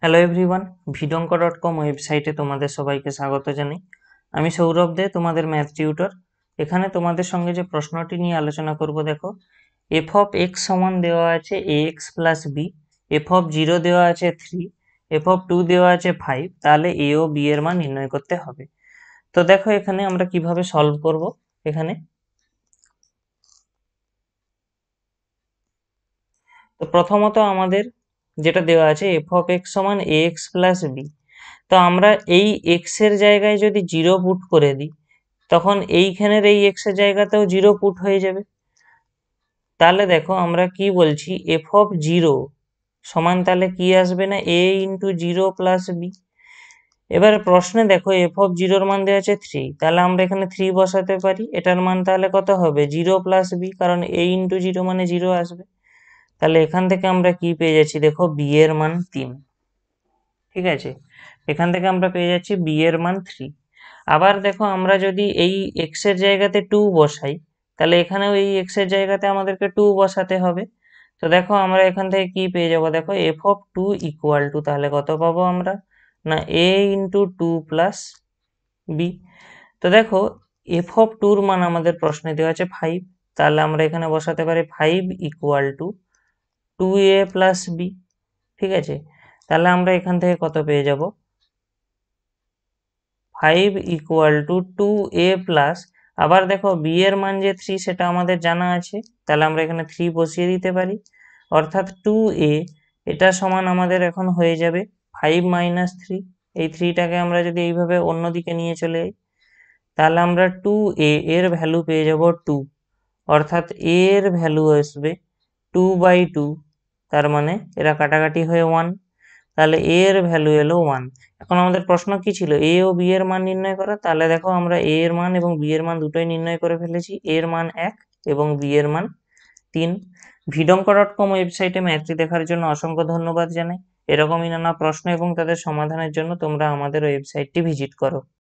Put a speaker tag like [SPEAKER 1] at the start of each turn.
[SPEAKER 1] Hello everyone, ভিডঙ্ক.com ওয়েবসাইটে তোমাদের সবাইকে স্বাগত জানাই। আমি সৌরভ দে, তোমাদের ম্যাথ টিউটর। এখানে তোমাদের সঙ্গে যে প্রশ্নটি নিয়ে আলোচনা করব, দেখো এফ অফ এক্স সমান দেওয়া আছে A X plus B, F of 0 দেওয়া আছে 3, এফ অফ 2 দেওয়া আছে 5, তাহলে এ ও বি এর মান নির্ণয় করতে হবে। তো দেখো এখানে আমরা কিভাবে সলভ করব। এখানে তো প্রথমত আমাদের যেটা দেওয়া আছে এফ অফ এক্স সমান এ এক্স প্লাস বি, তো আমরা এই এক্স এর জায়গায় যদি 0 পুট করে দিই, তখন এইখানের এই এক্স এর জায়গাতেও 0 পুট হয়ে যাবে। তাহলে দেখো আমরা কি বলছি, এফ অফ 0 সমান তাহলে কি আসবে না এ ইন্টু 0 প্লাস বি। এবারে প্রশ্নে দেখো এফ অফ 0 মান দেওয়া আছে 3, তাহলে আমরা এখানে 3 বসাতে পারি। এটার মান তাহলে কত হবে 0 প্লাস বি, কারণ এ ইন্টু 0 মানে 0 আসবে। তাহলে এখান থেকে আমরা কি পেয়ে যাচ্ছি, দেখো বি এর মান 3। ঠিক আছে, এখান থেকে আমরা পেয়ে যাচ্ছি বি এর মান 3। আবার দেখো আমরা যদি এই এক্স এর জায়গাতে 2 বসাই, তাহলে এখানেও এই এক্স এর জায়গাতে আমাদেরকে 2 বসাতে হবে। তো দেখো আমরা এখান থেকে কি পেয়ে যাব, দেখো এফ অফ 2 ইকুয়াল টু, তাহলে কত পাবো আমরা না এ ইন্টু 2 প্লাস বি। তো দেখো এফ অফ 2 মান আমাদের প্রশ্নে দেওয়া আছে 5, তাহলে আমরা এখানে বসাতে পারি 5 equal to 2a plus B. ঠিক আছে, তাহলে আমরা এখান থেকে কত পেয়ে যাব, 5 ইকুয়াল টু 2a প্লাস, আবার দেখো বি এর মান যে 3 সেটা আমাদের জানা আছে, তাহলে আমরা এখানে 3 বসিয়ে দিতে পারি। অর্থাৎ 2a এটা সমান আমাদের এখন হয়ে যাবে 5 মাইনাস 3। এই 3টাকে আমরা যদি এইভাবে অন্যদিকে নিয়ে চলে যাই, তাহলে আমরা 2a এর ভ্যালু পেয়ে যাব 2, অর্থাৎ a এর ভ্যালু আসবে 2/2। তার মানে এরা কাটাকাটি হয়ে 1, তাহলে a এর ভ্যালু এলো 1। এখন আমাদের প্রশ্ন কি ছিল, a ও b এর মান নির্ণয় করা। তাহলে দেখো আমরা a এর মান এবং b এর মান দুটোই নির্ণয় করে ফেলেছি। a এর মান 1 এবং b এর মান 3। ভিডঙ্ক.com ওয়েবসাইটে ম্যাথটি দেখার জন্য অসংখ্য ধন্যবাদ জানাই। এরকমই নানা প্রশ্ন এবং তাদের সমাধানের জন্য তোমরা আমাদের ওয়েবসাইটটি ভিজিট করো।